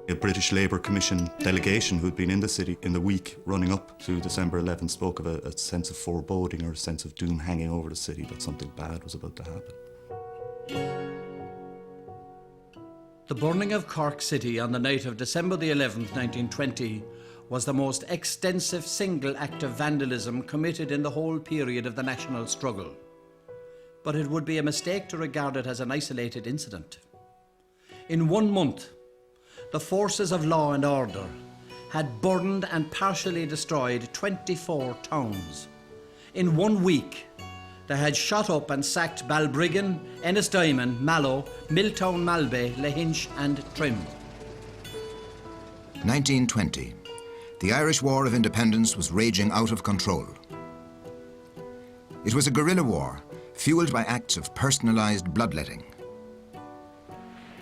A British Labour Commission delegation who'd been in the city in the week running up to December 11th spoke of a sense of foreboding or a sense of doom hanging over the city, that something bad was about to happen. The burning of Cork City on the night of December the 11th, 1920, was the most extensive single act of vandalism committed in the whole period of the national struggle. But it would be a mistake to regard it as an isolated incident. In 1 month, the forces of law and order had burned and partially destroyed 24 towns. In 1 week, they had shot up and sacked Balbriggan, Ennisdiamond, Mallow, Milltown, Malbay, Lahinch and Trim. 1920. The Irish War of Independence was raging out of control. It was a guerrilla war, fueled by acts of personalised bloodletting.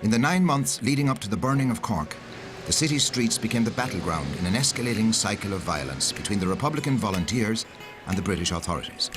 In the 9 months leading up to the burning of Cork, the city's streets became the battleground in an escalating cycle of violence between the Republican volunteers and the British authorities.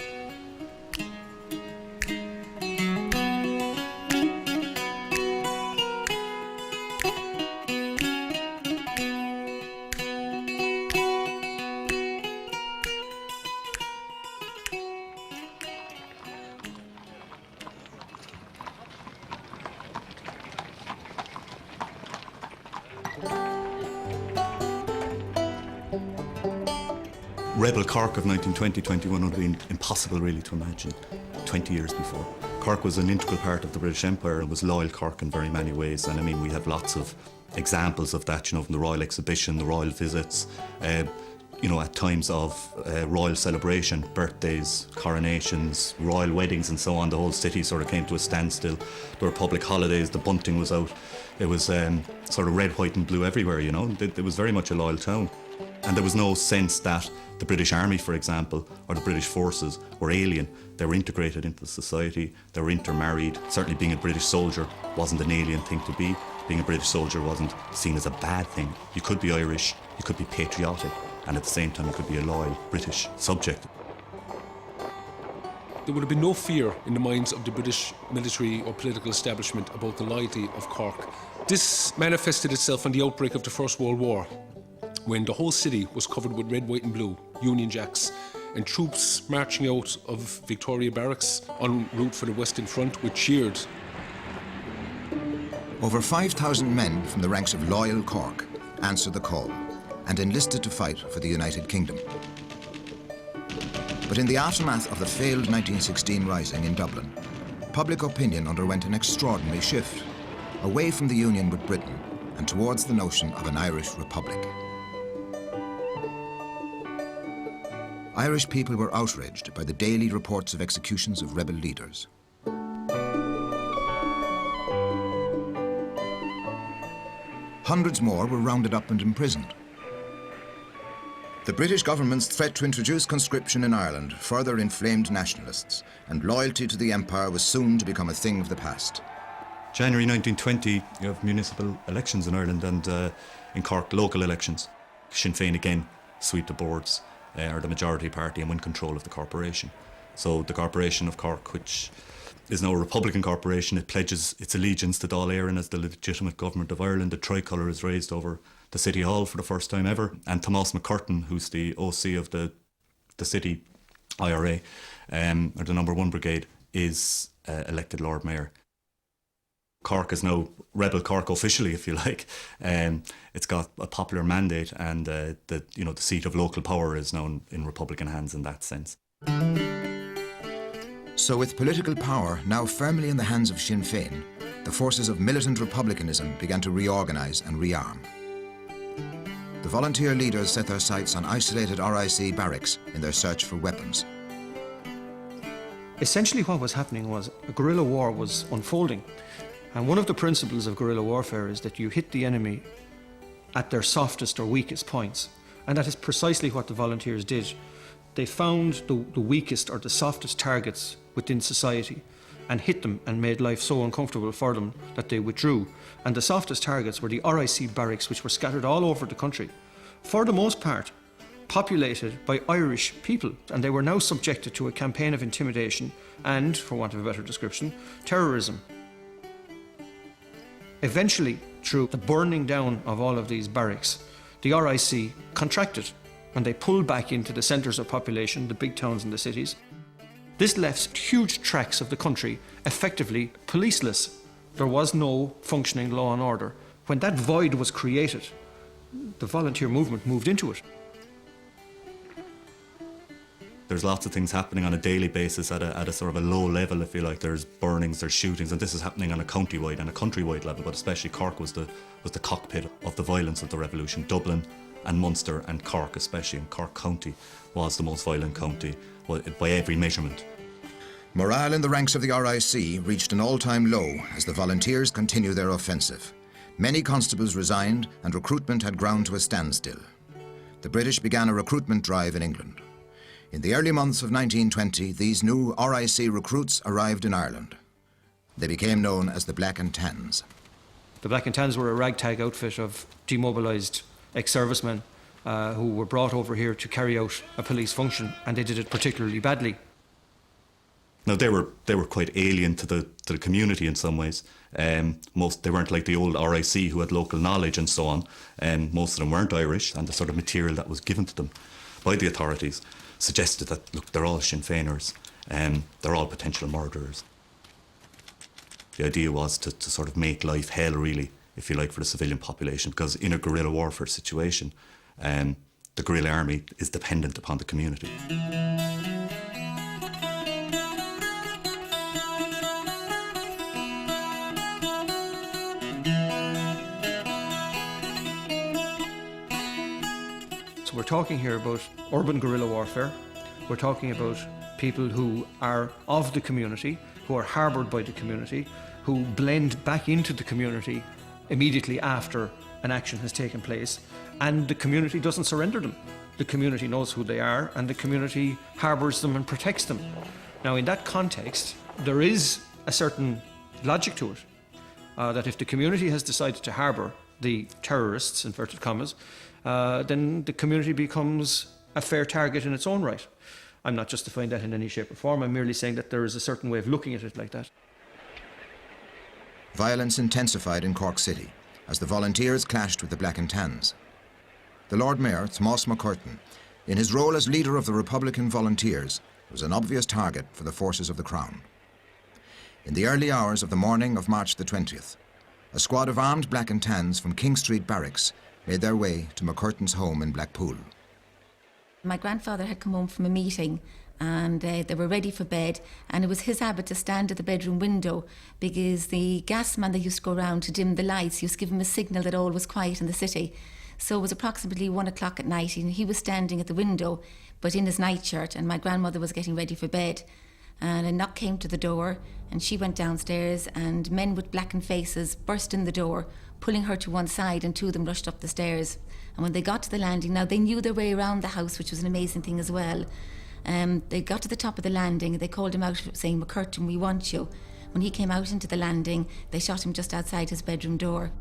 Rebel Cork of 1920-21 would have been impossible really to imagine 20 years before. Cork was an integral part of the British Empire and was loyal Cork in very many ways, and I mean we have lots of examples of that, you know, from the Royal Exhibition, the Royal Visits, you know, at times of royal celebration, birthdays, coronations, royal weddings and so on. The whole city sort of came to a standstill. There were public holidays, the bunting was out. It was sort of red, white and blue everywhere, you know. It was very much a loyal town. And there was no sense that the British Army, for example, or the British forces were alien. They were integrated into the society, they were intermarried. Certainly being a British soldier wasn't an alien thing to be. Being a British soldier wasn't seen as a bad thing. You could be Irish, you could be patriotic, and at the same time you could be a loyal British subject. There would have been no fear in the minds of the British military or political establishment about the loyalty of Cork. This manifested itself in the outbreak of the First World War, when the whole city was covered with red, white and blue Union Jacks, and troops marching out of Victoria Barracks en route for the Western Front were cheered. Over 5,000 men from the ranks of loyal Cork answered the call and enlisted to fight for the United Kingdom. But in the aftermath of the failed 1916 Rising in Dublin, public opinion underwent an extraordinary shift, away from the union with Britain and towards the notion of an Irish Republic. Irish people were outraged by the daily reports of executions of rebel leaders. Hundreds more were rounded up and imprisoned. The British government's threat to introduce conscription in Ireland further inflamed nationalists, and loyalty to the empire was soon to become a thing of the past. January 1920, you have municipal elections in Ireland, and in Cork, local elections. Sinn Féin again sweep the boards, are the majority party, and win control of the corporation. So the Corporation of Cork, which is now a Republican corporation, it pledges its allegiance to Dáil Éireann as the legitimate government of Ireland. The tricolour is raised over the City Hall for the first time ever, and Tomás Mccartan, who's the OC of the city IRA, or the number 1 brigade, is elected Lord Mayor. Cork is now Rebel Cork officially, if you like. It's got a popular mandate, and the seat of local power is now in Republican hands in that sense. So with political power now firmly in the hands of Sinn Féin, the forces of militant republicanism began to reorganise and rearm. The volunteer leaders set their sights on isolated RIC barracks in their search for weapons. Essentially what was happening was a guerrilla war was unfolding. And one of the principles of guerrilla warfare is that you hit the enemy at their softest or weakest points. And that is precisely what the volunteers did. They found the weakest or the softest targets within society and hit them and made life so uncomfortable for them that they withdrew. And the softest targets were the RIC barracks, which were scattered all over the country. for the most part, populated by Irish people, and they were now subjected to a campaign of intimidation and, for want of a better description, terrorism. Eventually, through the burning down of all of these barracks, the RIC contracted and they pulled back into the centres of population, the big towns and the cities. This left huge tracts of the country effectively policeless. There was no functioning law and order. When that void was created, the volunteer movement moved into it. There's lots of things happening on a daily basis at a sort of a low level, if you like. There's burnings, there's shootings, and this is happening on a county-wide and a country-wide level, but especially Cork was the cockpit of the violence of the revolution. Dublin and Munster and Cork, especially in Cork County, was the most violent county by every measurement. Morale in the ranks of the RIC reached an all-time low as the volunteers continued their offensive. Many constables resigned and recruitment had ground to a standstill. The British began a recruitment drive in England. In the early months of 1920, these new RIC recruits arrived in Ireland. They became known as the Black and Tans. The Black and Tans were a ragtag outfit of demobilised ex-servicemen who were brought over here to carry out a police function, and they did it particularly badly. Now they were quite alien to the community in some ways. They weren't like the old RIC who had local knowledge and so on. Most of them weren't Irish, and the sort of material that was given to them by the authorities suggested that, look, they're all Sinn Féiners, they're all potential murderers. The idea was to sort of make life hell, really, if you like, for the civilian population, because in a guerrilla warfare situation, the guerrilla army is dependent upon the community. So we're talking here about urban guerrilla warfare. We're talking about people who are of the community, who are harboured by the community, who blend back into the community immediately after an action has taken place, and the community doesn't surrender them. The community knows who they are, and the community harbours them and protects them. Now, in that context, there is a certain logic to it, that if the community has decided to harbour the terrorists, inverted commas, then the community becomes a fair target in its own right. I'm not justifying that in any shape or form. I'm merely saying that there is a certain way of looking at it like that. Violence intensified in Cork City as the volunteers clashed with the Black and Tans. The Lord Mayor, Tomás Mccartan, in his role as leader of the Republican Volunteers, was an obvious target for the forces of the Crown. In the early hours of the morning of March the 20th, a squad of armed Black and Tans from King Street Barracks made their way to Mccartan's home in Blackpool. My grandfather had come home from a meeting and they were ready for bed, and it was his habit to stand at the bedroom window because the gas man that used to go around to dim the lights used to give him a signal that all was quiet in the city. So it was approximately 1 o'clock at night and he was standing at the window but in his nightshirt, and my grandmother was getting ready for bed. And a knock came to the door and she went downstairs, and men with blackened faces burst in the door, pulling her to one side, and two of them rushed up the stairs. And when they got to the landing, now they knew their way around the house, which was an amazing thing as well. They got to the top of the landing, they called him out saying, "Mccartan, we want you." When he came out into the landing, they shot him just outside his bedroom door.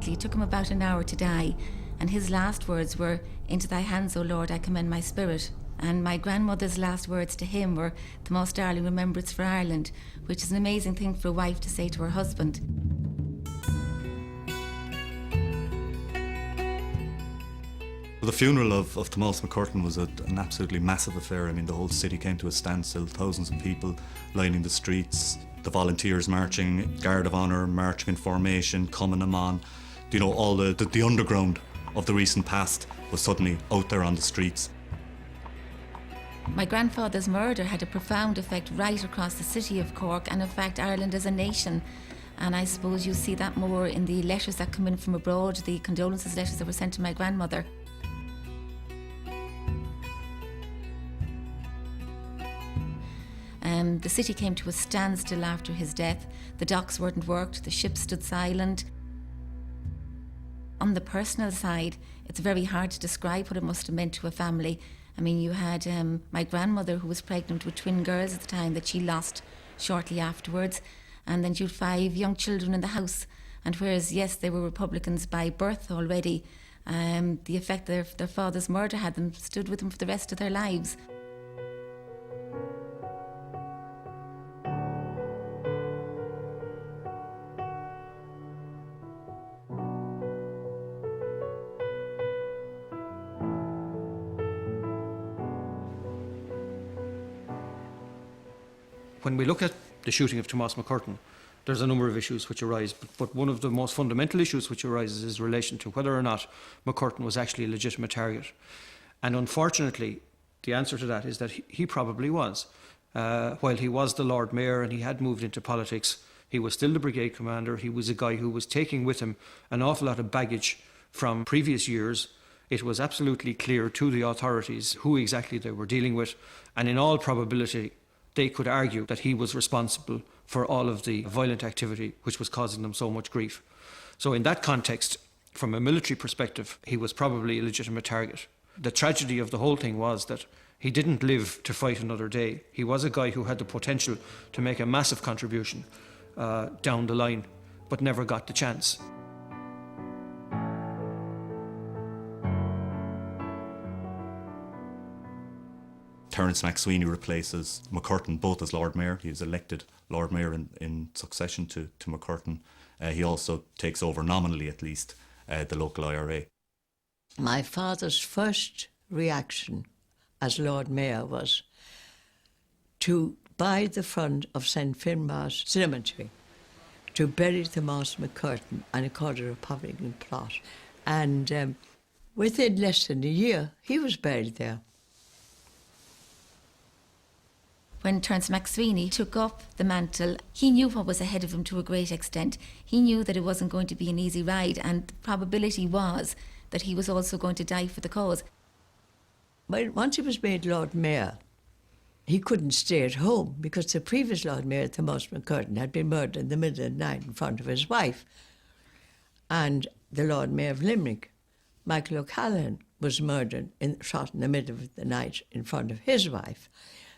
It took him about an hour to die, and his last words were, "Into thy hands, O Lord, I commend my spirit." And my grandmother's last words to him were, "The most darling remembrance for Ireland," which is an amazing thing for a wife to say to her husband. The funeral of Tomás Mccartan was an absolutely massive affair. I mean, the whole city came to a standstill, thousands of people lining the streets, the volunteers marching, Guard of Honour marching in formation, coming on. You know, all the underground of the recent past was suddenly out there on the streets. My grandfather's murder had a profound effect right across the city of Cork, and in fact Ireland as a nation. And I suppose you see that more in the letters that come in from abroad, the condolences letters that were sent to my grandmother. The city came to a standstill after his death. The docks weren't worked, the ships stood silent. On the personal side, it's very hard to describe what it must have meant to a family. I mean, you had my grandmother, who was pregnant with twin girls at the time, that she lost shortly afterwards. And then you had 5 young children in the house. And whereas, yes, they were Republicans by birth already, the effect their father's murder had them stood with them for the rest of their lives. When we look at the shooting of Tomás Mccartan, there's a number of issues which arise, but one of the most fundamental issues which arises is in relation to whether or not Mccartan was actually a legitimate target. And unfortunately, the answer to that is that he probably was. While he was the Lord Mayor and he had moved into politics, he was still the brigade commander. He was a guy who was taking with him an awful lot of baggage from previous years. It was absolutely clear to the authorities who exactly they were dealing with, and in all probability, they could argue that he was responsible for all of the violent activity which was causing them so much grief. So in that context, from a military perspective, he was probably a legitimate target. The tragedy of the whole thing was that he didn't live to fight another day. He was a guy who had the potential to make a massive contribution down the line, but never got the chance. Terrence Mcsweeney replaces Mccartan both as Lord Mayor. He was elected Lord Mayor in succession to Mccartan. He also takes over, nominally at least, the local IRA. My father's first reaction as Lord Mayor was to buy the front of St. Finbarr's Cemetery, to bury Tomás Mccartan, and he called it a Republican plot. And within less than a year, he was buried there. When Terrence Mcsweeney took up the mantle, he knew what was ahead of him to a great extent. He knew that it wasn't going to be an easy ride, and the probability was that he was also going to die for the cause. But once he was made Lord Mayor, he couldn't stay at home because the previous Lord Mayor, Tomás Mccartan, had been murdered in the middle of the night in front of his wife. And the Lord Mayor of Limerick, Michael O'Callaghan, was murdered, shot in the middle of the night in front of his wife.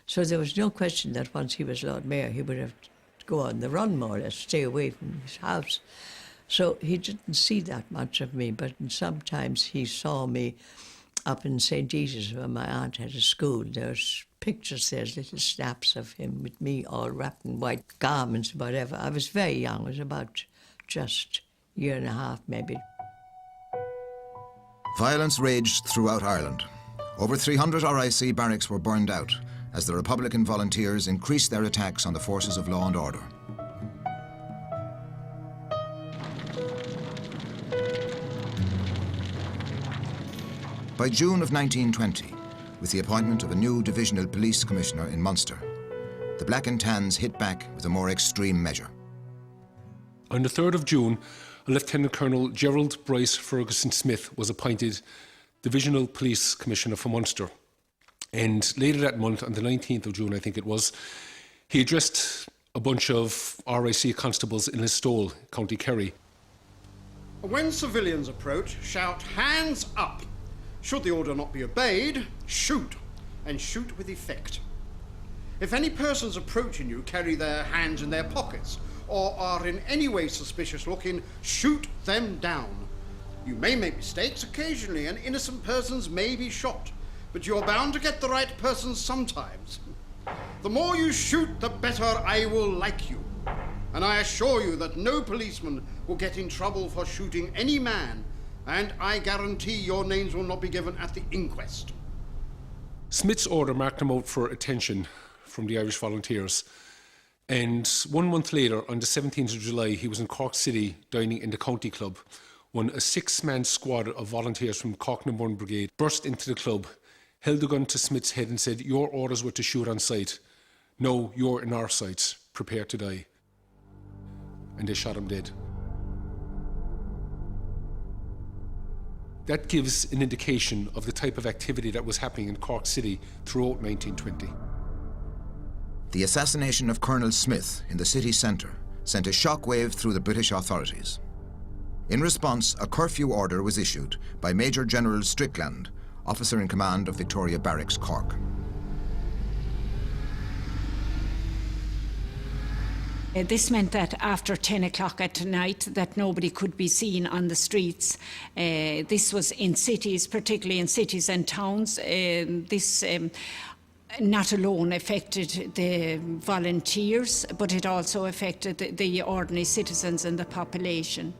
So there was no question that once he was Lord Mayor, he would have to go on the run, more or less, stay away from his house. So he didn't see that much of me, but sometimes he saw me up in St. Eda's where my aunt had a school. There's pictures, there's little snaps of him with me all wrapped in white garments, whatever. I was very young, I was about just a year and a half maybe. Violence raged throughout Ireland. Over 300 RIC barracks were burned out as the Republican volunteers increased their attacks on the forces of law and order. By June of 1920, with the appointment of a new divisional police commissioner in Munster, the Black and Tans hit back with a more extreme measure. On the 3rd of June, Lieutenant Colonel Gerald Bryce Ferguson Smith was appointed Divisional Police Commissioner for Munster. And later that month, on the 19th of June, I think it was, he addressed a bunch of RIC constables in Listowel, County Kerry. When civilians approach, shout, "Hands up!" Should the order not be obeyed, shoot, and shoot with effect. If any persons approaching you carry their hands in their pockets or are in any way suspicious looking, shoot them down. You may make mistakes occasionally, and innocent persons may be shot, but you're bound to get the right person sometimes. The more you shoot, the better I will like you. And I assure you that no policeman will get in trouble for shooting any man, and I guarantee your names will not be given at the inquest. Smith's order marked him out for attention from the Irish Volunteers. And 1 month later, on the 17th of July, he was in Cork City dining in the County Club when a 6-man squad of volunteers from Cork No. 1 Brigade burst into the club, held a gun to Smith's head and said, "Your orders were to shoot on sight. No, you're in our sights. Prepare to die." And they shot him dead. That gives an indication of the type of activity that was happening in Cork City throughout 1920. The assassination of Colonel Smith in the city centre sent a shockwave through the British authorities. In response, a curfew order was issued by Major General Strickland, officer in command of Victoria Barracks, Cork. This meant that after 10 o'clock at night that nobody could be seen on the streets. This was in cities, particularly in cities and towns. This not alone affected the volunteers, but it also affected the ordinary citizens and the population.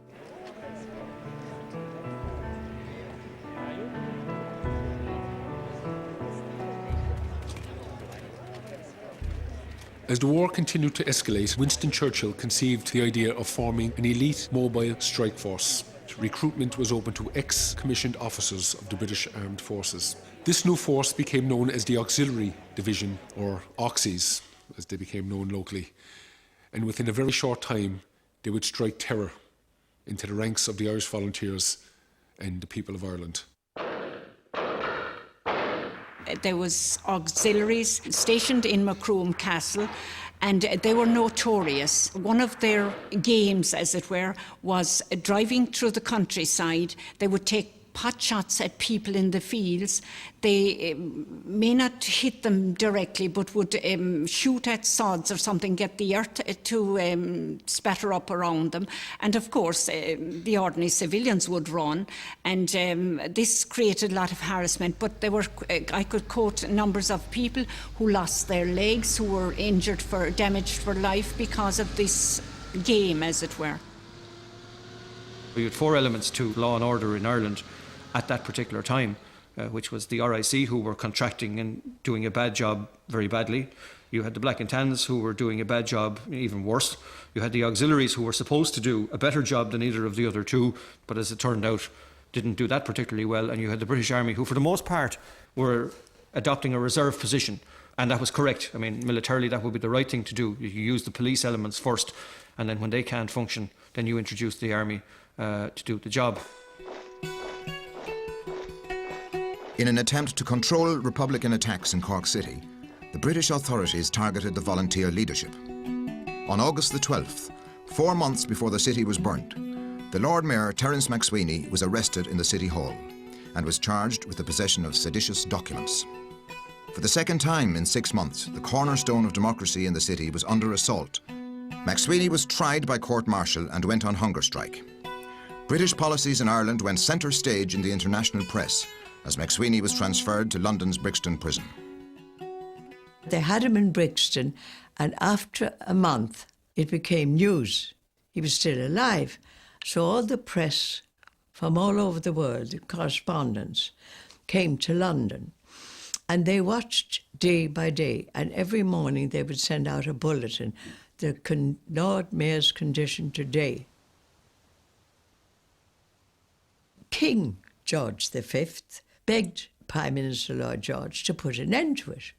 As the war continued to escalate, Winston Churchill conceived the idea of forming an elite mobile strike force. Recruitment was open to ex-commissioned officers of the British Armed Forces. This new force became known as the Auxiliary Division, or Auxies, as they became known locally. And within a very short time, they would strike terror into the ranks of the Irish Volunteers and the people of Ireland. There was auxiliaries stationed in Macroom Castle, and they were notorious. One of their games, as it were, was driving through the countryside. They would take pot shots at people in the fields. They may not hit them directly, but would shoot at sods or something, get the earth to spatter up around them. And of course, the ordinary civilians would run, and this created a lot of harassment. But there were, I could quote numbers of people who lost their legs, who were injured damaged for life because of this game, as it were. We had four elements to law and order in Ireland at that particular time, which was the RIC, who were contracting and doing a bad job very badly. You had the Black and Tans, who were doing a bad job even worse. You had the auxiliaries, who were supposed to do a better job than either of the other two, but as it turned out, didn't do that particularly well. And you had the British Army, who for the most part were adopting a reserve position. And that was correct. I mean, militarily, that would be the right thing to do. You use the police elements first, and then when they can't function, then you introduce the army to do the job. In an attempt to control Republican attacks in Cork City, the British authorities targeted the volunteer leadership. On August the 12th, 4 months before the city was burnt, the Lord Mayor, Terrence Mcsweeney, was arrested in the City Hall and was charged with the possession of seditious documents. For the second time in 6 months, the cornerstone of democracy in the city was under assault. Mcsweeney was tried by court-martial and went on hunger strike. British policies in Ireland went centre stage in the international press as Mcsweeney was transferred to London's Brixton prison. They had him in Brixton, and after a month, it became news. He was still alive. So all the press from all over the world, the correspondents, came to London. And they watched day by day, and every morning they would send out a bulletin, the Lord Mayor's condition today. King George V begged Prime Minister Lloyd George to put an end to it,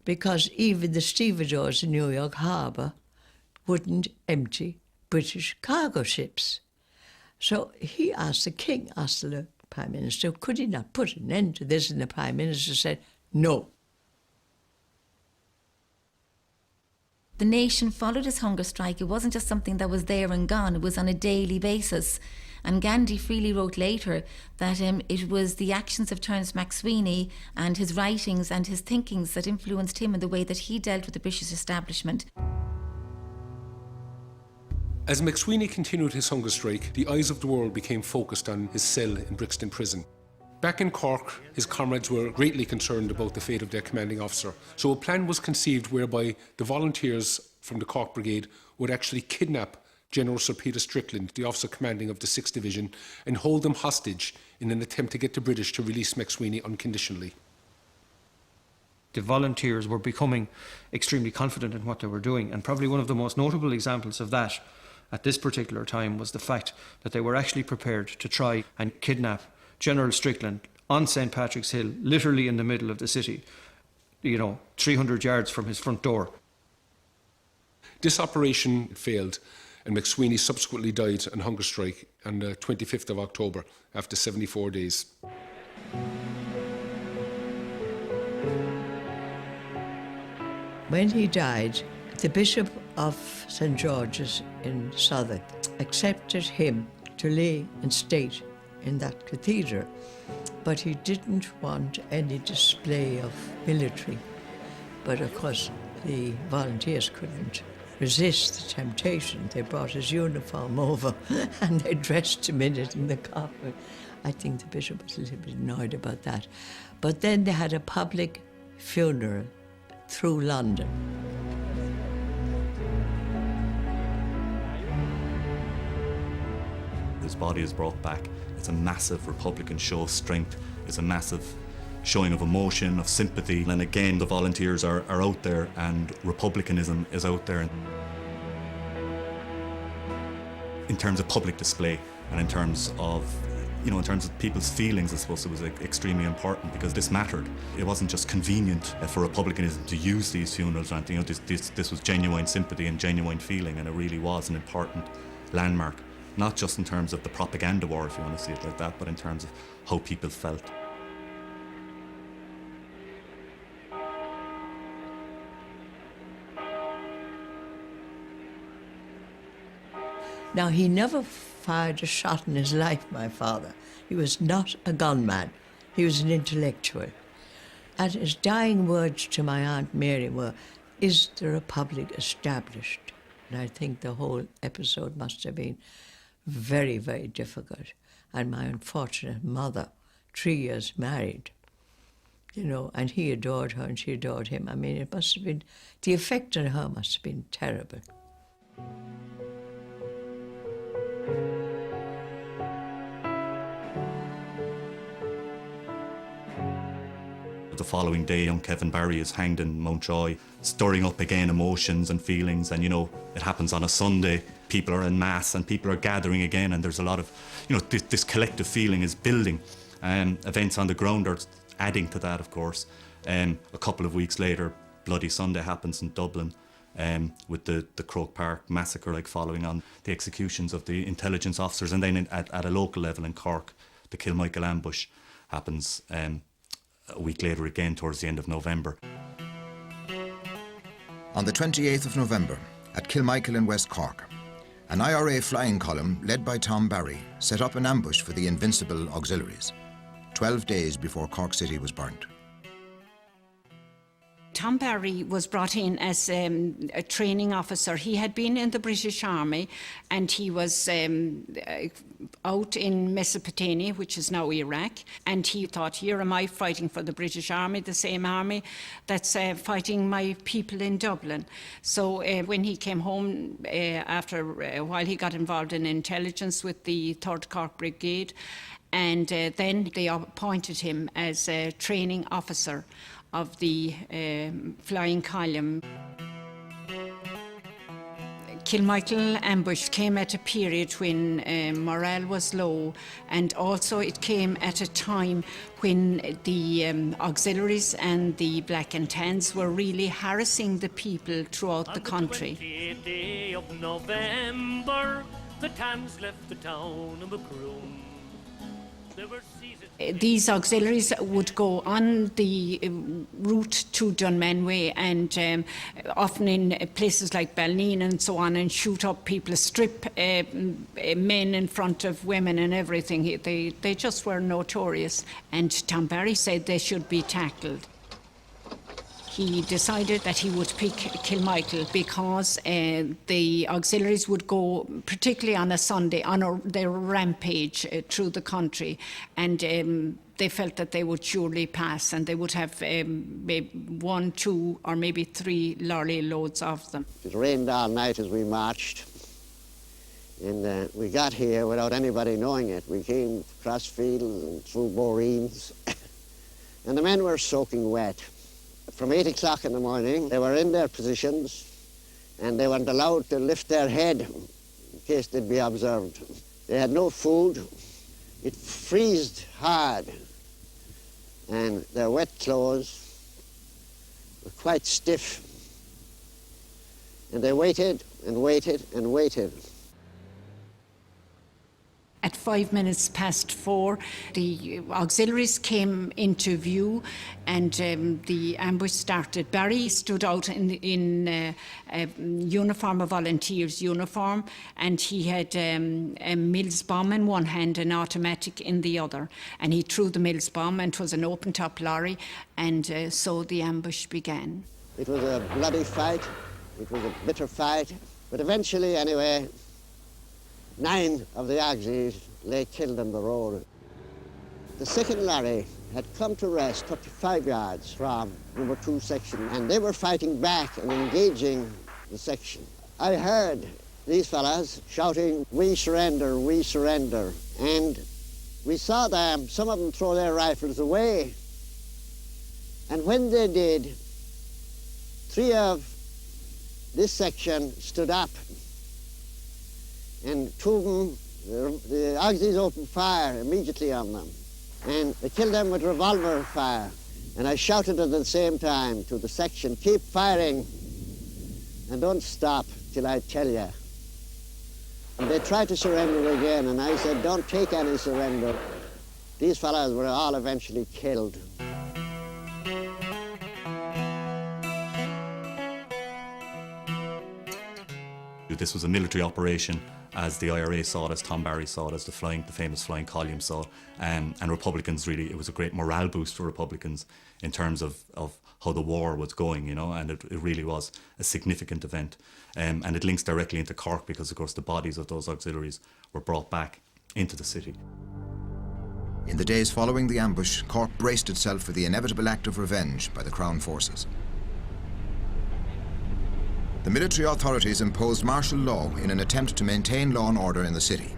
because even the stevedores in New York Harbour wouldn't empty British cargo ships. So he asked the King, asked the Prime Minister, could he not put an end to this? And the Prime Minister said, no. The nation followed his hunger strike. It wasn't just something that was there and gone. It was on a daily basis. And Gandhi freely wrote later that it was the actions of Terrence Mcsweeney and his writings and his thinkings that influenced him in the way that he dealt with the British establishment. As Mcsweeney continued his hunger strike, the eyes of the world became focused on his cell in Brixton Prison. Back in Cork, his comrades were greatly concerned about the fate of their commanding officer, so a plan was conceived whereby the volunteers from the Cork Brigade would actually kidnap General Sir Peter Strickland, the officer commanding of the 6th Division, and hold them hostage in an attempt to get the British to release Mcsweeney unconditionally. The volunteers were becoming extremely confident in what they were doing, and probably one of the most notable examples of that at this particular time was the fact that they were actually prepared to try and kidnap General Strickland on St. Patrick's Hill, literally in the middle of the city, 300 yards from his front door. This operation failed, and Mcsweeney subsequently died on hunger strike on the 25th of October after 74 days. When he died, the Bishop of St. George's in Southwark accepted him to lay in state in that cathedral, but he didn't want any display of military. But of course, the volunteers couldn't resist the temptation, they brought his uniform over and they dressed him in it in the coffin. I think the bishop was a little bit annoyed about that. But then they had a public funeral through London. His body is brought back. It's a massive Republican show of strength. It's a massive showing of emotion, of sympathy. And again, the volunteers are out there and republicanism is out there. In terms of public display and in terms of people's feelings, I suppose it was extremely important because this mattered. It wasn't just convenient for republicanism to use these funerals or anything. This was genuine sympathy and genuine feeling, and it really was an important landmark, not just in terms of the propaganda war, if you want to see it like that, but in terms of how people felt. Now, he never fired a shot in his life, my father. He was not a gunman. He was an intellectual. And his dying words to my Aunt Mary were, "Is the Republic established?" And I think the whole episode must have been very, very difficult. And my unfortunate mother, 3 years married, and he adored her and she adored him. I mean, it must have been, the effect on her must have been terrible. The following day, young Kevin Barry is hanged in Mountjoy, stirring up again emotions and feelings. And, it happens on a Sunday. People are en masse and people are gathering again. And there's a lot of, this collective feeling is building. Events on the ground are adding to that, of course. A couple of weeks later, Bloody Sunday happens in Dublin with the Croke Park massacre, following on the executions of the intelligence officers. And then at a local level in Cork, the Kilmichael ambush happens a week later again, towards the end of November. On the 28th of November, at Kilmichael in West Cork, an IRA flying column led by Tom Barry set up an ambush for the invincible auxiliaries, 12 days before Cork City was burnt. Tom Barry was brought in as a training officer. He had been in the British Army and he was out in Mesopotamia, which is now Iraq, and he thought, here am I fighting for the British Army, the same army that's fighting my people in Dublin. So when he came home after a while, he got involved in intelligence with the 3rd Cork Brigade, and then they appointed him as a training officer of the flying column. Kilmichael ambush came at a period when morale was low, and also it came at a time when the auxiliaries and the Black and Tans were really harassing the people throughout the country. On the 28th day of November, the Tans left the town of Macroom. They were seized. These auxiliaries would go on the route to Dunmanway and often in places like Balneen and so on, and shoot up people, strip men in front of women and everything. They just were notorious. And Tom Barry said they should be tackled. He decided that he would pick Kilmichael because the auxiliaries would go, particularly on a Sunday, on their rampage through the country, and they felt that they would surely pass, and they would have maybe 1, 2, or maybe 3 lorry loads of them. It rained all night as we marched, and we got here without anybody knowing it. We came across fields and through boreens, and the men were soaking wet. From 8 o'clock in the morning, they were in their positions and they weren't allowed to lift their head in case they'd be observed. They had no food. It freezed hard, and their wet clothes were quite stiff. And they waited and waited and waited. At 4:05, the auxiliaries came into view and the ambush started. Barry stood out in a uniform, a volunteer's uniform, and he had a Mills bomb in one hand, an automatic in the other. And he threw the Mills bomb, and it was an open-top lorry, and so the ambush began. It was a bloody fight. It was a bitter fight, but eventually, anyway, 9 of the Auxies lay killed on the road. The second lorry had come to rest 35 yards from number 2 section, and they were fighting back and engaging the section. I heard these fellas shouting, "We surrender, we surrender." And we saw them, some of them throw their rifles away. And when they did, 3 of this section stood up, and 2 of them, the Auxies opened fire immediately on them, and they killed them with revolver fire. And I shouted at the same time to the section, "Keep firing and don't stop till I tell you." And they tried to surrender again, and I said, "Don't take any surrender." These fellows were all eventually killed. This was a military operation, as the IRA saw it, as Tom Barry saw it, as the famous flying column saw it, and Republicans really, it was a great morale boost for Republicans in terms of how the war was going, you know, and it really was a significant event. And it links directly into Cork because, of course, the bodies of those auxiliaries were brought back into the city. In the days following the ambush, Cork braced itself for the inevitable act of revenge by the Crown forces. The military authorities imposed martial law in an attempt to maintain law and order in the city.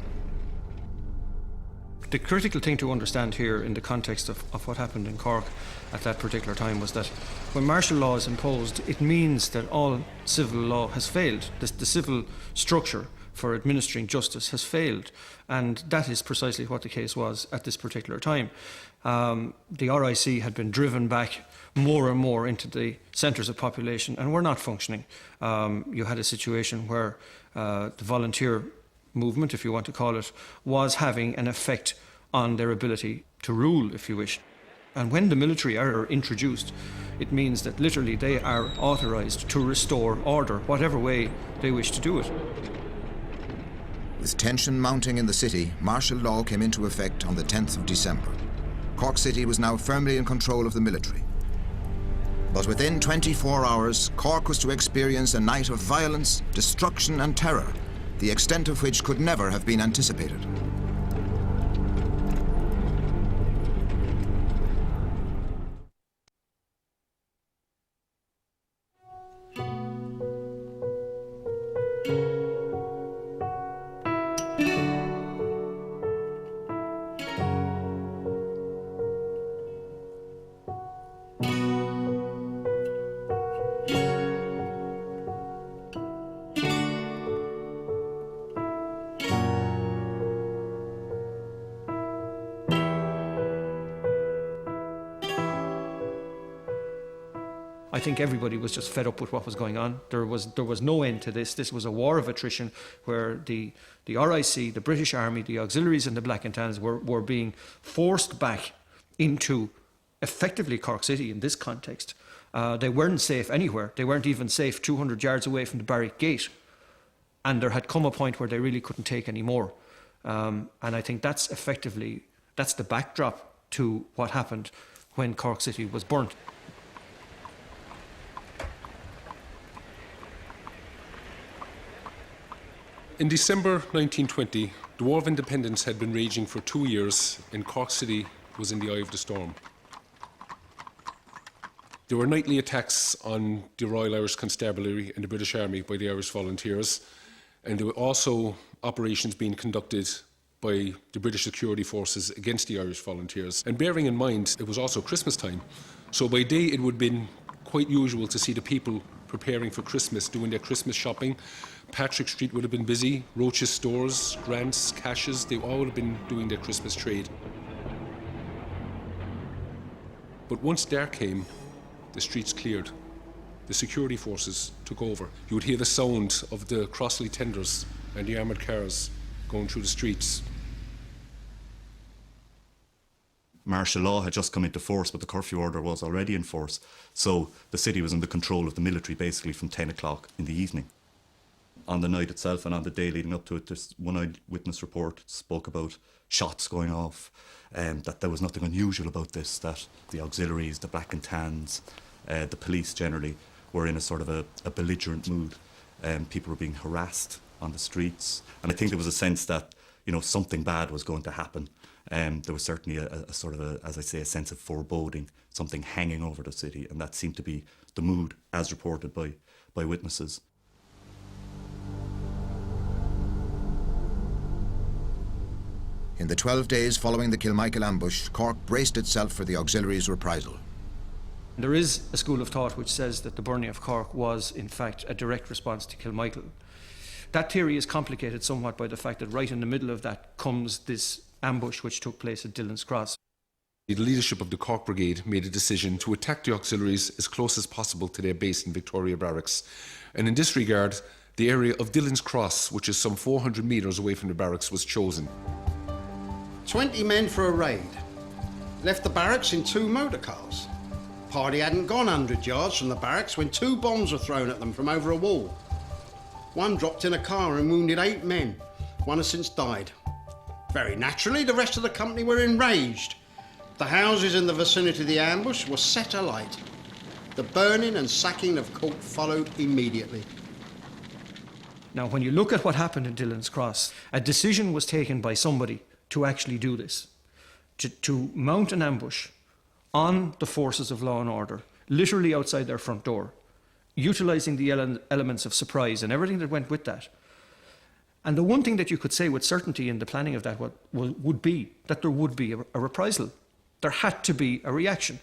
The critical thing to understand here in the context of what happened in Cork at that particular time was that when martial law is imposed, it means that all civil law has failed. The civil structure for administering justice has failed, and that is precisely what the case was at this particular time. The RIC had been driven back more and more into the centres of population and were not functioning. You had a situation where the volunteer movement, if you want to call it, was having an effect on their ability to rule, if you wish. And when the military are introduced, it means that literally they are authorised to restore order, whatever way they wish to do it. With tension mounting in the city, martial law came into effect on the 10th of December. Cork City was now firmly in control of the military. But within 24 hours, Cork was to experience a night of violence, destruction and terror, the extent of which could never have been anticipated. I think everybody was just fed up with what was going on. There was no end to this. This was a war of attrition where the RIC, the British Army, the auxiliaries and the Black and Tans were being forced back into effectively Cork City in this context. They weren't safe anywhere. They weren't even safe 200 yards away from the barrack gate. And there had come a point where they really couldn't take any more. And I think that's the backdrop to what happened when Cork City was burnt. In December 1920, the War of Independence had been raging for 2 years and Cork City was in the eye of the storm. There were nightly attacks on the Royal Irish Constabulary and the British Army by the Irish Volunteers, and there were also operations being conducted by the British security forces against the Irish Volunteers. And bearing in mind, it was also Christmas time, so by day it would have been quite usual to see the people preparing for Christmas, doing their Christmas shopping. Patrick Street would have been busy, Roach's stores, Grant's, Cash's, they all would have been doing their Christmas trade. But once dark came, the streets cleared. The security forces took over. You would hear the sound of the Crossley tenders and the armoured cars going through the streets. Martial law had just come into force, but the curfew order was already in force. So the city was under control of the military basically from 10 o'clock in the evening. On the night itself and on the day leading up to it, this one eyewitness report spoke about shots going off, that there was nothing unusual about this, that the auxiliaries, the Black and Tans, the police generally were in a sort of a belligerent mood. People were being harassed on the streets. And I think there was a sense that, something bad was going to happen. There was certainly a sort of, as I say, a sense of foreboding, something hanging over the city. And that seemed to be the mood as reported by witnesses. In the 12 days following the Kilmichael ambush, Cork braced itself for the auxiliaries' reprisal. There is a school of thought which says that the burning of Cork was, in fact, a direct response to Kilmichael. That theory is complicated somewhat by the fact that right in the middle of that comes this ambush which took place at Dillon's Cross. The leadership of the Cork Brigade made a decision to attack the auxiliaries as close as possible to their base in Victoria Barracks. And in this regard, the area of Dillon's Cross, which is some 400 metres away from the barracks, was chosen. 20 men for a raid. Left the barracks in 2 motor cars. Party hadn't gone 100 yards from the barracks when 2 bombs were thrown at them from over a wall. One dropped in a car and wounded 8 men. One has since died. Very naturally, the rest of the company were enraged. The houses in the vicinity of the ambush were set alight. The burning and sacking of Cork followed immediately. Now, when you look at what happened in Dillon's Cross, a decision was taken by somebody to actually do this, to mount an ambush on the forces of law and order, literally outside their front door, utilising the elements of surprise and everything that went with that. And the one thing that you could say with certainty in the planning of that would be that there would be a reprisal. There had to be a reaction.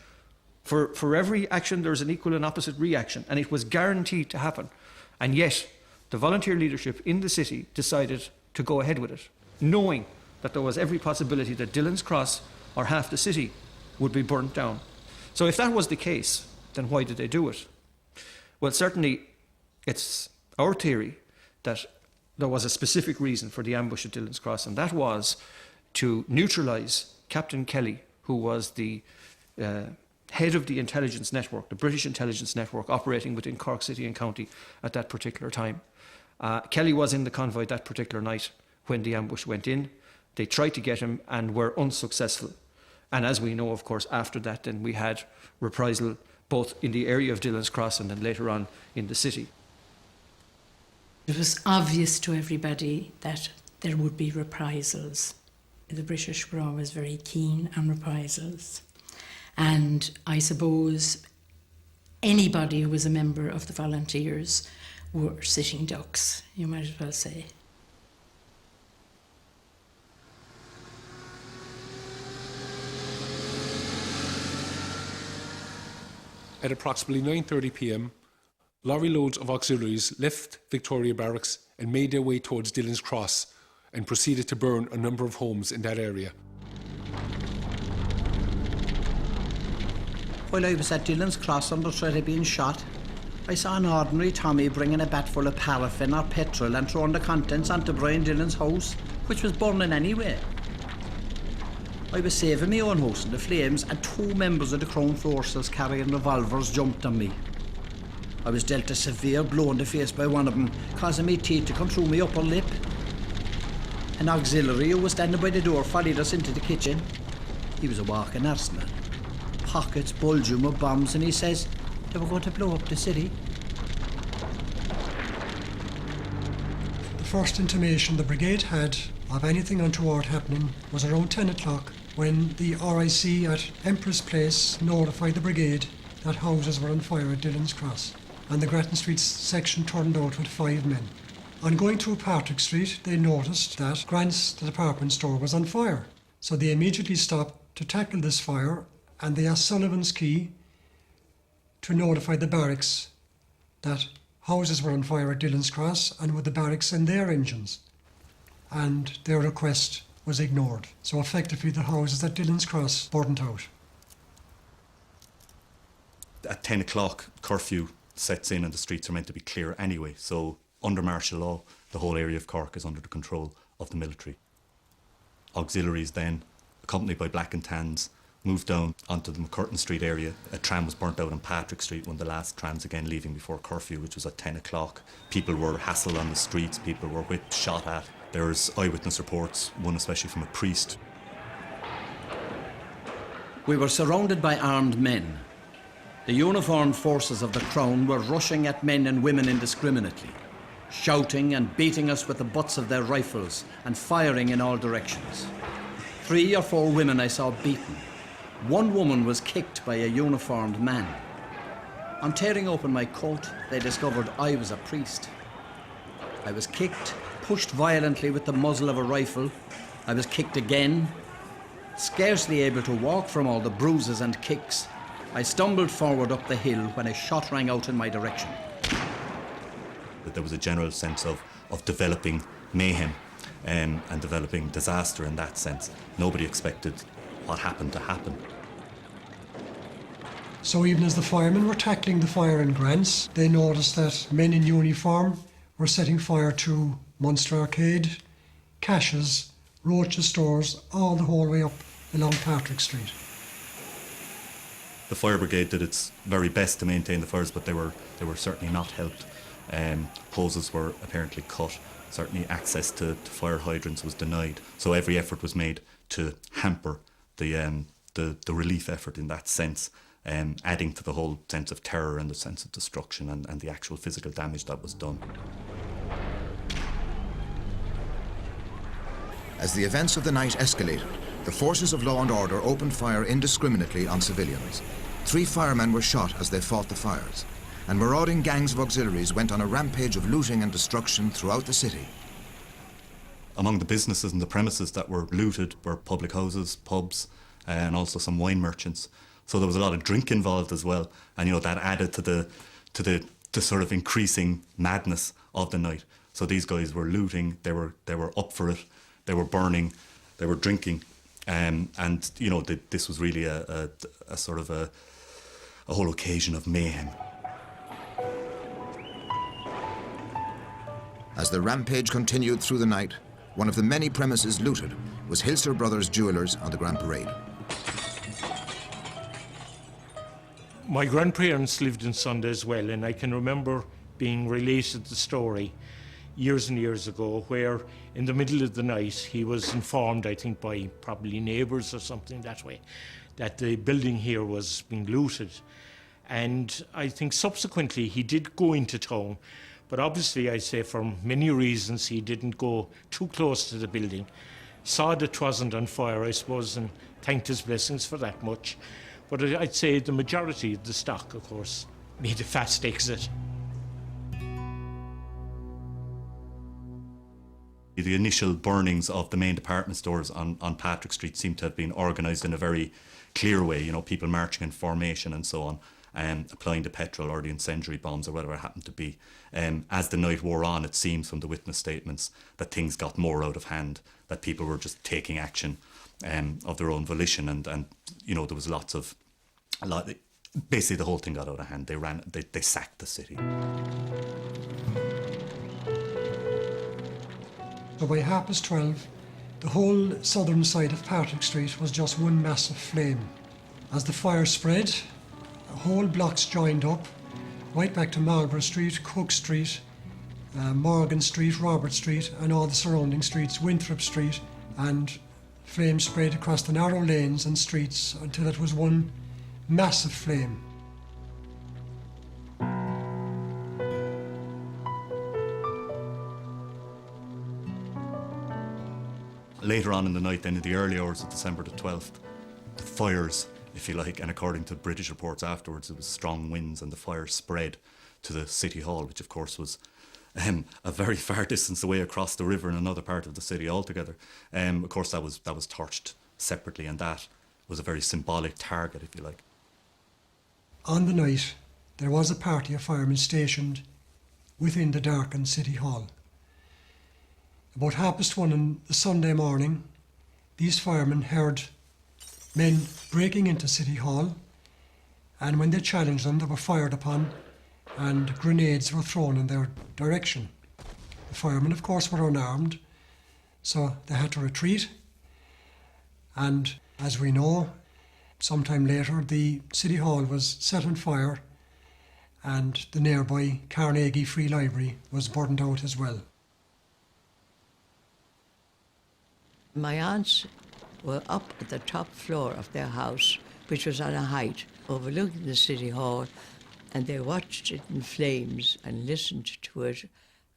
For every action, there's an equal and opposite reaction, and it was guaranteed to happen. And yet, the volunteer leadership in the city decided to go ahead with it, knowing that there was every possibility that Dillon's Cross, or half the city, would be burnt down. So if that was the case, then why did they do it? Well, certainly it's our theory that there was a specific reason for the ambush at Dillon's Cross, and that was to neutralise Captain Kelly, who was the head of the intelligence network, the British intelligence network operating within Cork City and County at that particular time. Kelly was in the convoy that particular night when the ambush went in. They tried to get him and were unsuccessful. And as we know, of course, after that, then we had reprisal both in the area of Dillon's Cross and then later on in the city. It was obvious to everybody that there would be reprisals. The British were always very keen on reprisals. And I suppose anybody who was a member of the volunteers were sitting ducks, you might as well say. At approximately 9:30 p.m, lorry loads of auxiliaries left Victoria Barracks and made their way towards Dillon's Cross and proceeded to burn a number of homes in that area. While I was at Dillon's Cross under threat of being shot, I saw an ordinary Tommy bringing a bat full of paraffin or petrol and throwing the contents onto Brian Dillon's house, which was burning anyway. I was saving my own house in the flames and 2 members of the Crown Forces carrying revolvers jumped on me. I was dealt a severe blow in the face by one of them, causing my teeth to come through my upper lip. An auxiliary who was standing by the door followed us into the kitchen. He was a walking arsenal. Pockets bulging with bombs, and he says they were going to blow up the city. The first intimation the brigade had of anything untoward happening was around 10 o'clock when the RIC at Empress Place notified the brigade that houses were on fire at Dillon's Cross, and the Grattan Street section turned out with 5 men. On going through Patrick Street, they noticed that Grant's department store was on fire, so they immediately stopped to tackle this fire, and they asked Sullivan's Key to notify the barracks that houses were on fire at Dillon's Cross and would the barracks send their engines. And their request was ignored. So effectively the houses at Dillon's Cross burnt out. At 10 o'clock, curfew sets in and the streets are meant to be clear anyway. So under martial law, the whole area of Cork is under the control of the military. Auxiliaries then, accompanied by Black and Tans, moved down onto the Mccartan Street area. A tram was burnt out on Patrick Street, one of the last trams again leaving before curfew, which was at 10 o'clock. People were hassled on the streets, people were whipped, shot at. There's eyewitness reports, one especially from a priest. We were surrounded by armed men. The uniformed forces of the Crown were rushing at men and women indiscriminately, shouting and beating us with the butts of their rifles and firing in all directions. 3 or 4 women I saw beaten. 1 woman was kicked by a uniformed man. On tearing open my coat, they discovered I was a priest. I was kicked, pushed violently with the muzzle of a rifle. I was kicked again. Scarcely able to walk from all the bruises and kicks, I stumbled forward up the hill when a shot rang out in my direction. There was a general sense of developing mayhem and developing disaster in that sense. Nobody expected what happened to happen. So even as the firemen were tackling the fire in Grants, they noticed that men in uniform were setting fire to Munster Arcade, Cash's, Roach's stores, all the whole way up along Patrick Street. The fire brigade did its very best to maintain the fires, but they were certainly not helped. Hoses were apparently cut. Certainly access to fire hydrants was denied. So every effort was made to hamper the relief effort in that sense, adding to the whole sense of terror and the sense of destruction and the actual physical damage that was done. As the events of the night escalated, the forces of law and order opened fire indiscriminately on civilians. 3 firemen were shot as they fought the fires, and marauding gangs of auxiliaries went on a rampage of looting and destruction throughout the city. Among the businesses and the premises that were looted were public houses, pubs, and also some wine merchants. So there was a lot of drink involved as well, and that added to the sort of increasing madness of the night. So these guys were looting, they were up for it, they were burning, they were drinking, and this was really a sort of a whole occasion of mayhem. As the rampage continued through the night, one of the many premises looted was Hilser Brothers Jewellers on the Grand Parade. My grandparents lived in Sunday as well, and I can remember being related the story years and years ago where in the middle of the night he was informed, I think by probably neighbours or something that way, that the building here was being looted. And I think subsequently he did go into town, but obviously I'd say for many reasons he didn't go too close to the building. Saw that it wasn't on fire, I suppose, and thanked his blessings for that much. But I'd say the majority of the stock, of course, made a fast exit. The initial burnings of the main department stores on Patrick Street seem to have been organised in a very clear way, people marching in formation and so on, applying the petrol or the incendiary bombs or whatever it happened to be. As the night wore on, it seems from the witness statements that things got more out of hand, that people were just taking action of their own volition, and there was basically the whole thing got out of hand. They sacked the city. So by 12:30, the whole southern side of Patrick Street was just one massive flame. As the fire spread, whole blocks joined up, right back to Marlborough Street, Cook Street, Morgan Street, Robert Street, and all the surrounding streets, Winthrop Street, and flames spread across the narrow lanes and streets until it was one massive flame. Later on in the night, then in the early hours of December the 12th, the fires, if you like, and according to British reports afterwards, it was strong winds and the fire spread to the City Hall, which of course was a very far distance away across the river in another part of the city altogether. Of course, that was torched separately, and that was a very symbolic target, if you like. On the night, there was a party of firemen stationed within the darkened City Hall. About 1:30 on the Sunday morning, these firemen heard men breaking into City Hall, and when they challenged them, they were fired upon and grenades were thrown in their direction. The firemen, of course, were unarmed, so they had to retreat. And as we know, sometime later, the City Hall was set on fire and the nearby Carnegie Free Library was burned out as well. My aunts were up at the top floor of their house which was on a height overlooking the City Hall, and they watched it in flames and listened to it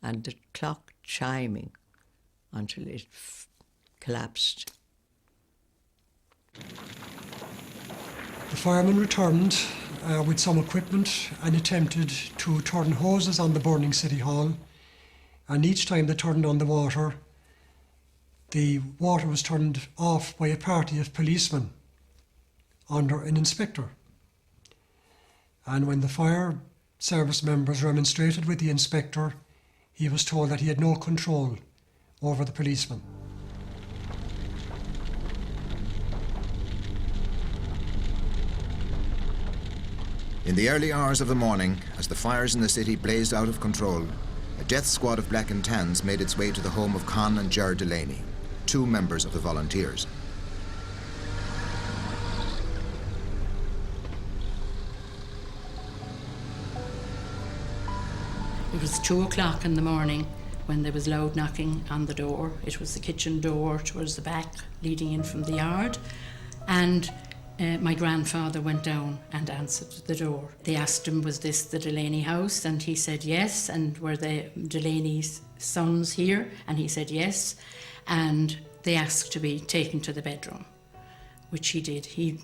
and the clock chiming until it collapsed. The firemen returned with some equipment and attempted to turn hoses on the burning City Hall, and each time they turned on the water was turned off by a party of policemen under an inspector. And when the fire service members remonstrated with the inspector, he was told that he had no control over the policemen. In the early hours of the morning, as the fires in the city blazed out of control, a death squad of black and tans made its way to the home of Con and Ger Delaney, 2 members of the volunteers. It was 2 o'clock in the morning when there was loud knocking on the door. It was the kitchen door towards the back, leading in from the yard, and my grandfather went down and answered the door. They asked him, was this the Delaney house? And he said yes. And were the Delaney's sons here? And he said yes. And they asked to be taken to the bedroom, which he did. He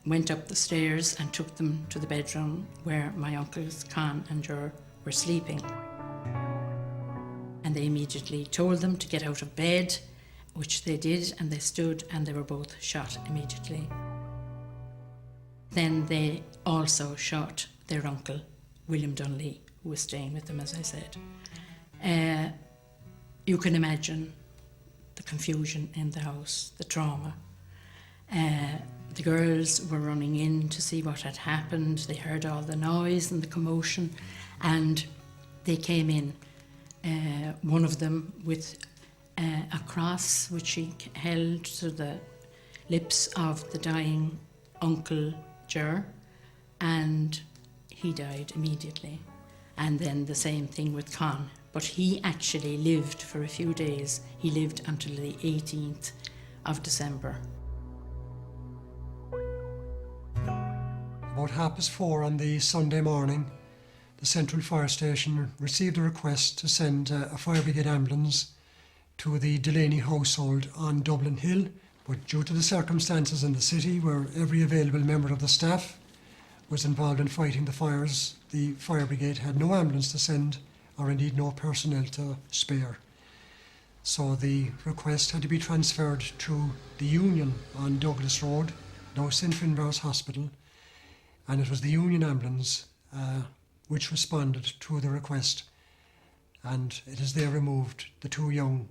went up the stairs and took them to the bedroom where my uncles Con and Ger were sleeping. And they immediately told them to get out of bed, which they did, and they stood, and they were both shot immediately. Then they also shot their uncle, William Dunley, who was staying with them, as I said. You can imagine the confusion in the house, the trauma. The girls were running in to see what had happened. They heard all the noise and the commotion, and they came in. One of them with a cross, which he held to the lips of the dying Uncle Ger, and he died immediately. And then the same thing with Con, but he actually lived for a few days. He lived until the 18th of December. About 4:30 on the Sunday morning, the Central Fire Station received a request to send a fire brigade ambulance to the Delaney household on Dublin Hill, but due to the circumstances in the city where every available member of the staff was involved in fighting the fires, the fire brigade had no ambulance to send, or indeed no personnel to spare. So the request had to be transferred to the Union on Douglas Road, now St Finbarr's Hospital, and it was the Union ambulance which responded to the request, and it is there removed the 2 young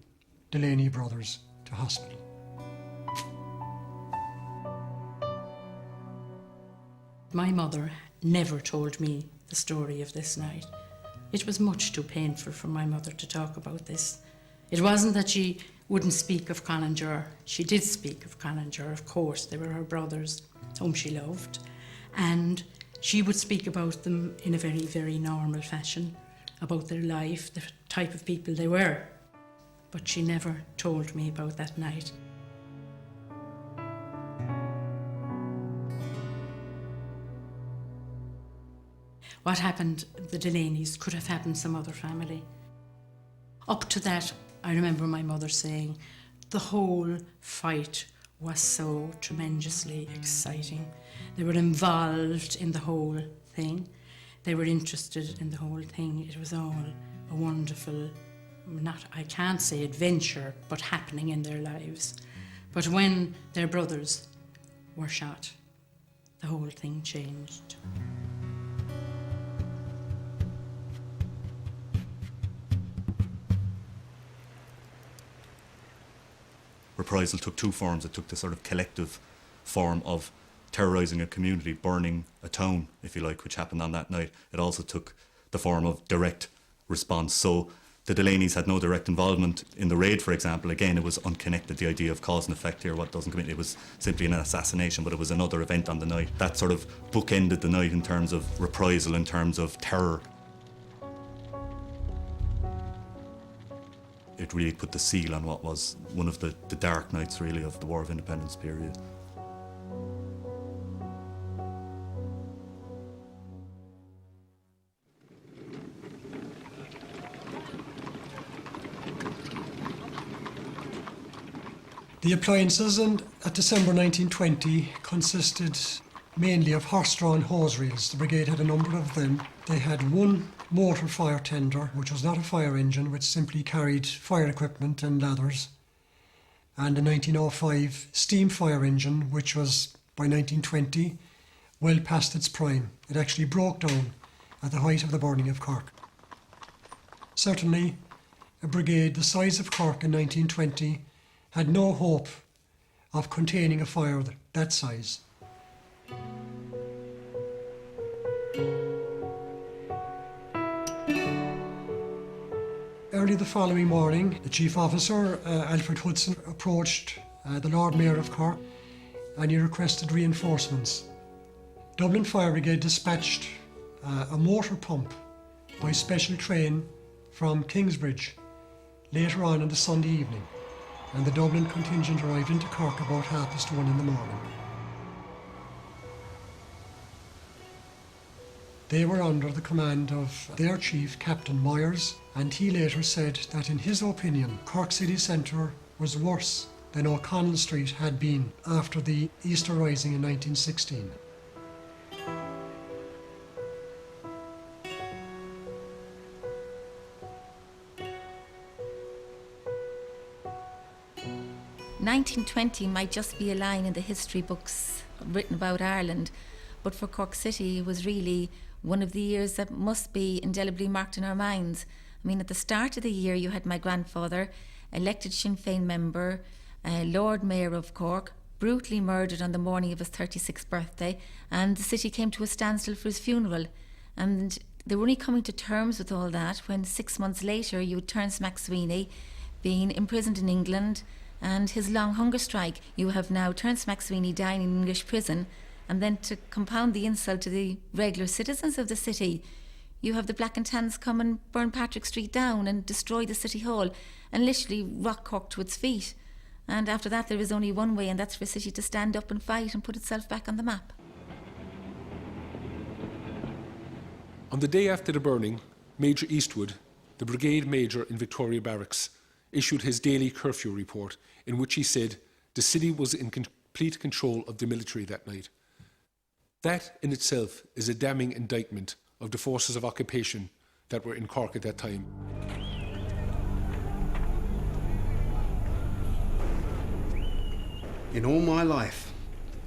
Delaney brothers to hospital. My mother never told me the story of this night. It was much too painful for my mother to talk about this. It wasn't that she wouldn't speak of Con and Ger. She did speak of Con and Ger, of course. They were her brothers, whom she loved. And she would speak about them in a very, very normal fashion, about their life, the type of people they were. But she never told me about that night. What happened, the Delaneys, could have happened some other family. Up to that, I remember my mother saying, the whole fight was so tremendously exciting. They were involved in the whole thing. They were interested in the whole thing. It was all a wonderful, I can't say adventure, but happening in their lives. But when their brothers were shot, the whole thing changed. Reprisal took 2 forms. It took the sort of collective form of terrorising a community, burning a town, if you like, which happened on that night. It also took the form of direct response. So the Delaneys had no direct involvement in the raid, for example. Again, it was unconnected, the idea of cause and effect here, what doesn't come in. It was simply an assassination, but it was another event on the night. That sort of bookended the night in terms of reprisal, in terms of terror. It really put the seal on what was one of the dark nights, really, of the War of Independence period. The appliances at December 1920 consisted mainly of horse-drawn hose reels. The brigade had a number of them. They had one motor fire tender, which was not a fire engine, which simply carried fire equipment and ladders, and a 1905 steam fire engine, which was, by 1920, well past its prime. It actually broke down at the height of the burning of Cork. Certainly, a brigade the size of Cork in 1920 had no hope of containing a fire that size. Early the following morning, the chief officer, Alfred Hudson, approached the Lord Mayor of Cork and he requested reinforcements. Dublin Fire Brigade dispatched a motor pump by special train from Kingsbridge later on the Sunday evening, and the Dublin contingent arrived into Cork about 1:30 in the morning. They were under the command of their chief, Captain Myers, and he later said that in his opinion, Cork City Centre was worse than Cónal Street had been after the Easter Rising in 1916. "1920 might just be a line in the history books written about Ireland, but for Cork City it was really one of the years that must be indelibly marked in our minds. I mean, at the start of the year you had my grandfather, elected Sinn Féin member, Lord Mayor of Cork, brutally murdered on the morning of his 36th birthday, and the city came to a standstill for his funeral. And they were only coming to terms with all that when 6 months later you had Terrence Mcsweeney being imprisoned in England, and his long hunger strike. You have now Terrence Mcsweeney dying in English prison, and then to compound the insult to the regular citizens of the city, you have the Black and Tans come and burn Patrick Street down and destroy the City Hall and literally rock Cork to its feet. And after that there is only one way, and that's for the city to stand up and fight and put itself back on the map. On the day after the burning, Major Eastwood, the brigade major in Victoria Barracks, issued his daily curfew report in which he said the city was in complete control of the military that night. That in itself is a damning indictment of the forces of occupation that were in Cork at that time. In all my life,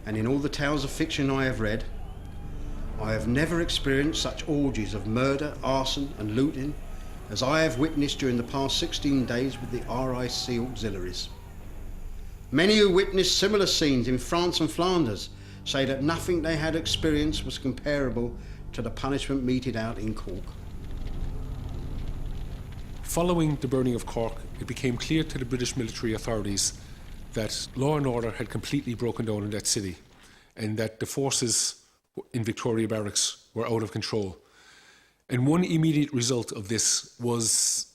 and in all the tales of fiction I have read, I have never experienced such orgies of murder, arson and looting as I have witnessed during the past 16 days with the RIC auxiliaries. Many who witnessed similar scenes in France and Flanders say that nothing they had experienced was comparable to the punishment meted out in Cork. Following the burning of Cork, it became clear to the British military authorities that law and order had completely broken down in that city and that the forces in Victoria Barracks were out of control. And one immediate result of this was,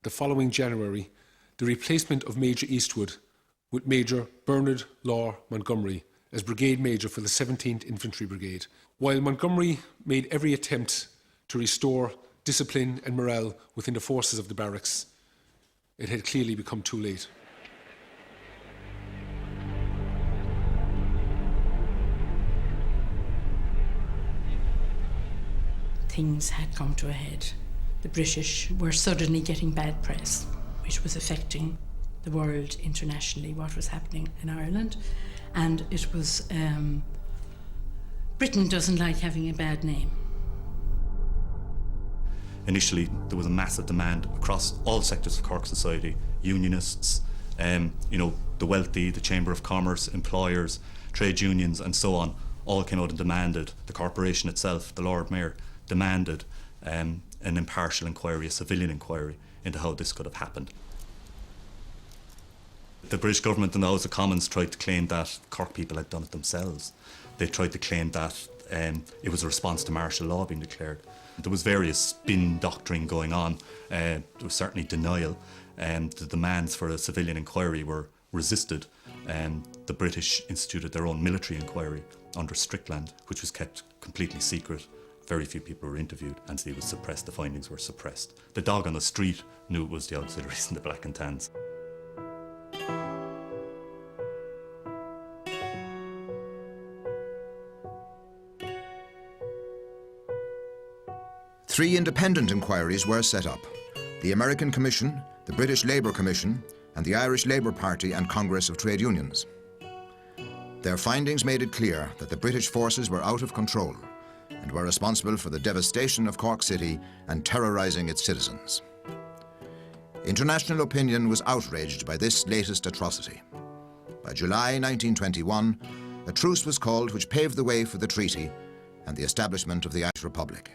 the following January, the replacement of Major Eastwood with Major Bernard Law Montgomery as Brigade Major for the 17th Infantry Brigade. While Montgomery made every attempt to restore discipline and morale within the forces of the barracks, it had clearly become too late. Things had come to a head. The British were suddenly getting bad press, which was affecting the world internationally, what was happening in Ireland. And it was, Britain doesn't like having a bad name. Initially, there was a massive demand across all sectors of Cork society, unionists, the wealthy, the Chamber of Commerce, employers, trade unions and so on, all came out and demanded, the corporation itself, the Lord Mayor, demanded an impartial inquiry, a civilian inquiry into how this could have happened. The British government in the House of Commons tried to claim that Cork people had done it themselves. They tried to claim that it was a response to martial law being declared. There was various spin doctrine going on. There was certainly denial. The demands for a civilian inquiry were resisted. The British instituted their own military inquiry under Strickland, which was kept completely secret. Very few people were interviewed, and it was suppressed. The findings were suppressed. The dog on the street knew it was the auxiliaries and the Black and Tans. 3 independent inquiries were set up: the American Commission, the British Labour Commission, and the Irish Labour Party and Congress of Trade Unions. Their findings made it clear that the British forces were out of control and were responsible for the devastation of Cork City and terrorising its citizens. International opinion was outraged by this latest atrocity. By July 1921, a truce was called which paved the way for the treaty and the establishment of the Irish Republic.